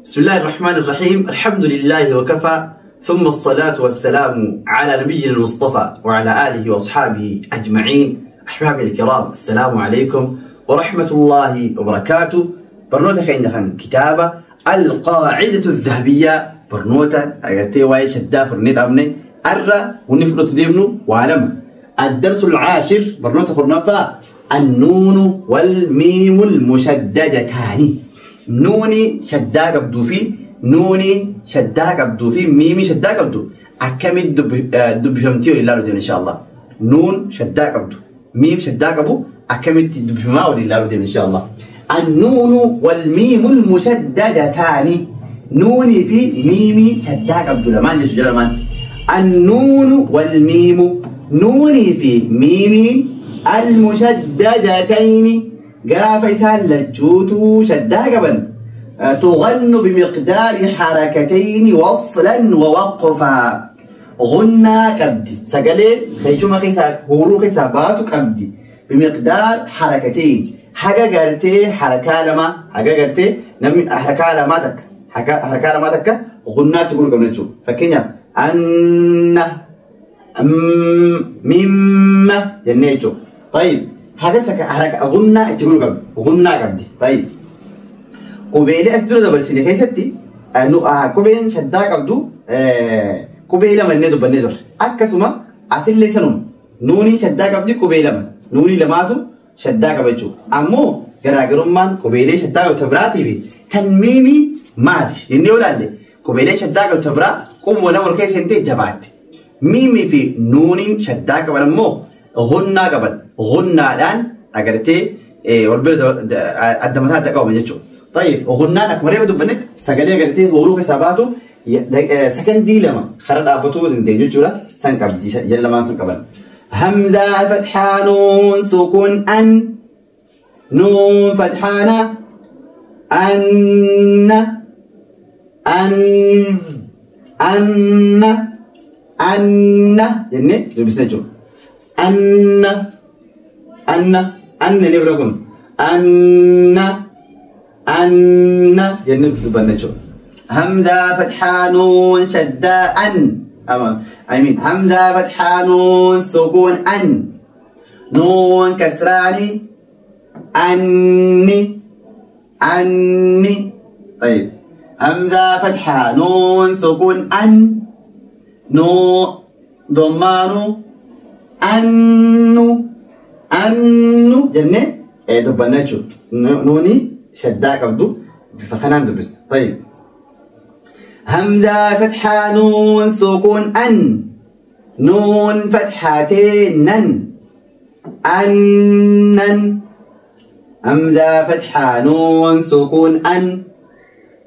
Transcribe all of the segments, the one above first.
بسم الله الرحمن الرحيم. الحمد لله وكفى، ثم الصلاة والسلام على نبينا المصطفى وعلى آله وأصحابه أجمعين. أحبابي الكرام، السلام عليكم ورحمة الله وبركاته. برنوتا خين دخن كتابة القاعدة الذهبية. برنوتا أجتي واي شدا فرنيد أبني أرى ونفلت ديبنو وعلم. الدرس العاشر برنوتا خرنفا النون والميم المشددتان. نوني شدا قبدو في نوني شدا قبدو في ميمي شدا قبدو أكمل دب فهمتي ولا لا إن شاء الله. نون شدا قبدو ميم شدا قبو أكمل دب فهما ولا لا إن شاء الله. النون والميم المشددتان. نوني في ميمي شدا قبدو لما نجي جلمان. النون والميم نوني في ميمي المشددتين قاف يسال لجوتو شدا قبل تغن بمقدار حركتين وصلا ووقفا. غنى قبدي سقلي خيشوما خيسا هورو خيسا باتو قبدي بمقدار حركتين. حاجة قالتي حركة لما حاجة قالتي نمي حركة لما تك حركة لما تك غنى تقول قبل تشوف فكينا أن مما جنيتو. طيب هذا سك حركة غنى تقول قبل غنى قبدي. طيب قبيلة أسترد بالسنة كيستي إنه قبيل شدا قبضو قبيلة من ندو بندر أكسما أصل لسنوم نوني شدا قبضي قبيلة من نوني لماتو شدا قبضو أمو غراغرم من قبيلة شدا قبض تبراتي في تنميمي مارش يندي ولا لي قبيلة شدا قبض تبرا قوم ولا مركز سنتي جبات ميمي في نوني شدا قبض أمو غنى قبض غنى الآن أقرتي والبلد الدمثات تقوم يجتو. طيب غنى أكمريه بدو بنت سجليه قلتي هوروك سباتو سكن دي لما خرد أبطو دندي جولا سنكب دي يلا ما سنكبن. همزة فتحة نون سكون أن نون فتحانة أن يعني بسنجو أن نبرقون أن ينب بنجو. همزة فتحة نون شدة أن همزة فتحة نون سكون أن نون كسراني أني. طيب همزة فتحة نون سكون أن نون ضمانو أنو جنة دبنجو نوني شدا قبضو فخنان دبس. طيب همزة فتحة نون سكون أن نون فتحتين نن أنن. همزة فتحة نون سكون أن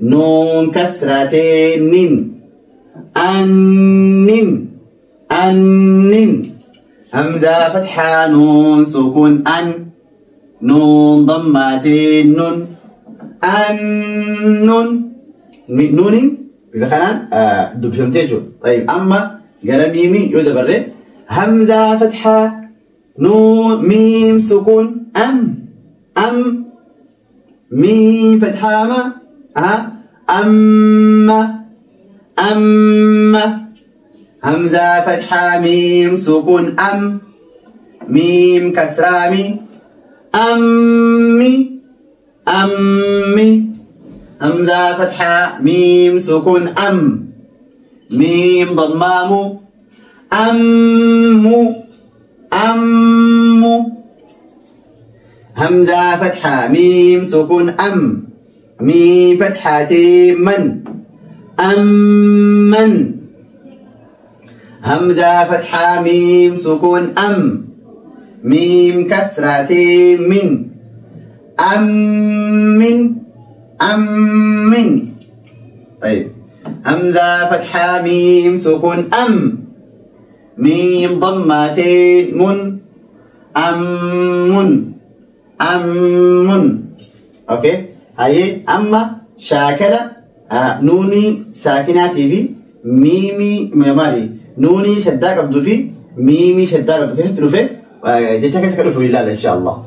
نون كسرتين نن أنن. همزة فتحة نون سكون أن نون ضمتين نون نوني بخلان دبشنتيجو. طيب أما قرميمي يودبره همزة فتحة نون ميم سكون أم ميم فتحة ما أم همزة فتحة ميم سكون أم ميم كسرامي أمي همزة فتحة ميم سكون أم ميم ضمامو أمو همزة فتحة ميم سكون أم ميم فتحة من أمن. همزة فتحة ميم سكون أم ميم كسرة من أمن. طيب همزة فتحة ميم سكون أم ميم ضمتين من أمن. أوكي هاي أما شاكلة نوني ساكناتي في ميمي مالي نوني شدا قبضو في ميمي شدا قبضو كيف تلوفي جيتشا كيف تلوفي لله إن شاء الله.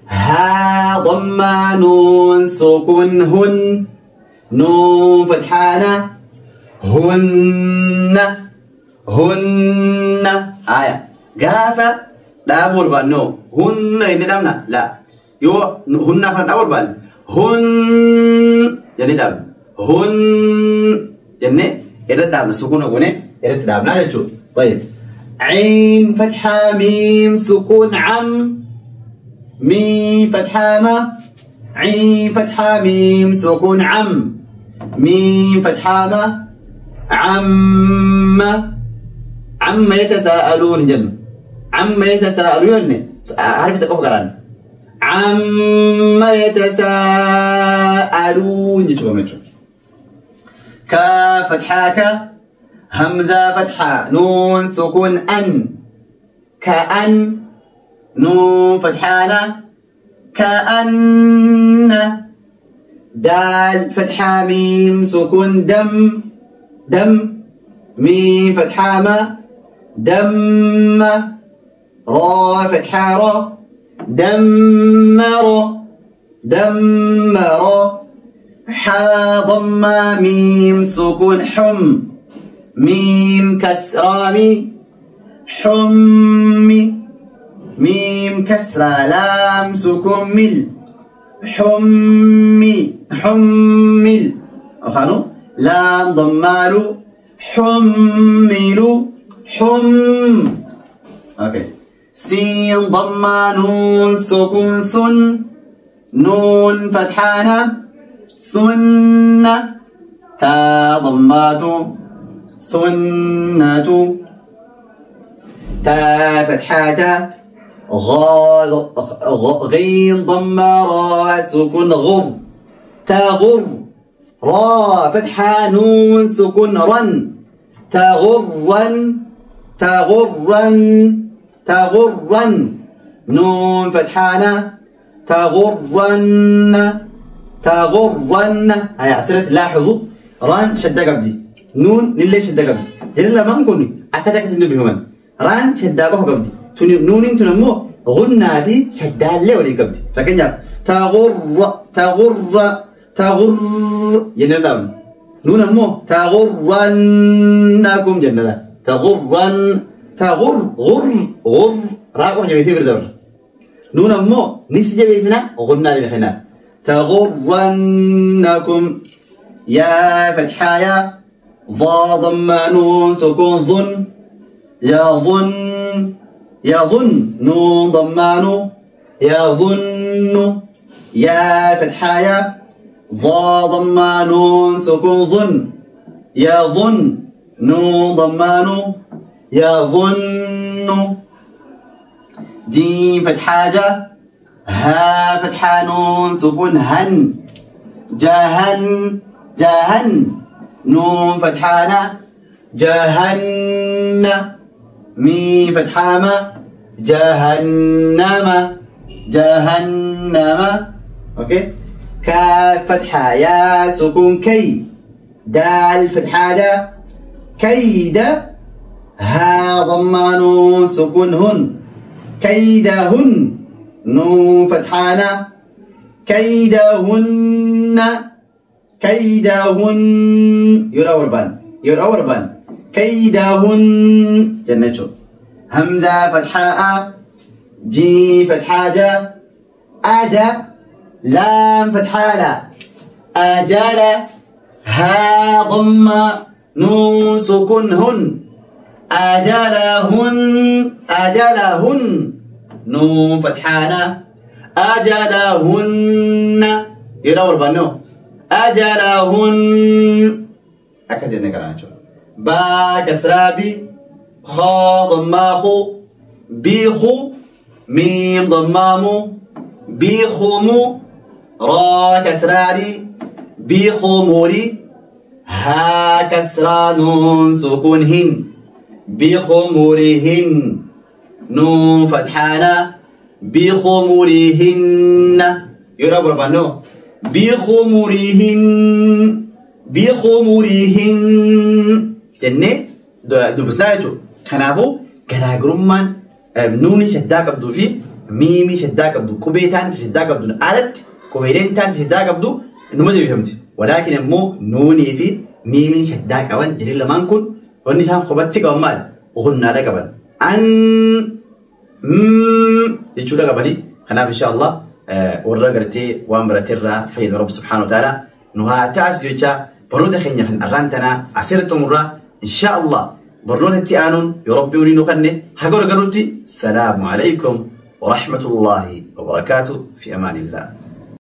ها ضم نون سكون هن نون فتحانا هن هن آية قافة دابور بان نو هن إني دامنا لا يو هن خان دابور بان هن يعني دام هن يعني إذا دام سكون أقولي إذا تدامنا يجو طيب عين فتحة ميم سكون عم ميم فتحة ما عين فتحة ميم سكون عم ميم فتحة ما عم يتساءلون جن عم يتساءلون عارف تقول قران عم يتساءلون يجوا متر كاف فتحة همزة فتحة نون سكون أن كأن نون فتحانة كأن دال فتحة ميم سكون دم ميم فتحة ما دم را فتحة را دمر حا ضمة ميم سكون حم ميم كسرة مي حمي ميم كسرة لام سكون مل حمل أخانو لام ضمالو حملو أوكي سين ضمة نون سكون سن نون فتحانة سنة تا ضماتو سنة تا فتحاتا غين ضمة را سكون غر تغر را فتحة نون سكون رن تغرن نون فتحانة تغرن هيا عسرت لاحظوا ران شدة قبدي نون للي شدة قبدي جللا ما نكوني أكدا كتندو بهمان ران شدة قبدي نون تنمو غنى في شدة اللي ولي قبدي لكن جاب تغر ينردام نون مو تغرنكم جنة تغر راكم جميسي برزور نون مو نسجة بيسنا غنى للخنا تغرنكم يا فتحايا ضا ضم نون سكون ظن يظن نون ضمانو يظن يا فتحايا ضا ضم نون سكون ظن يظن نون ضمانو يظن جيم فتحاجة ها فتحة نون سكون هن جهن نون فتحانة جهن ميم فتحامة جهنم اوكي كاف فتحة يا سكون كي دال فتحة دا كيد ها ضمان سكون هن كيدهن نون فتحانة كيدهن يور أوربان كيدهن جنة همزة فتحاء جي فتحة جا أجا لام فتحة لا أجل ها ضمة نون سكون هن أجلهن نون فتحانا أجلهن يدور بانو أجلهن أكثر نكرا با كسرابي خا ضماخو بيخو ميم ضمامو بيخمو را كسراري بيخموري ها كسرى نون سكون هن بخمورهن نون فتحانا بخمورهن يرى برفانو بخمورهن جنة دبسايتو كنافو كراغرمان نوني شداك عبدو في ميمي شداك عبدو كوبيتان تشداك عبدو أرد كوبيتان تشداك عبدو نماذج بفهمتي ولكن مو نوني في ميم شداك أوان جري لما نكون ونسان خبتك أمال غنى لك أبن أن يجو لك أبني خنا إن شاء الله ورقرتي وامرتي فيد رب سبحانه وتعالى نها تاس يجا برنود خينيا خن أرانتنا أسيرت مرة إن شاء الله برنود التيانون يربيوني نخني هقول قروتي السلام عليكم ورحمة الله وبركاته في أمان الله.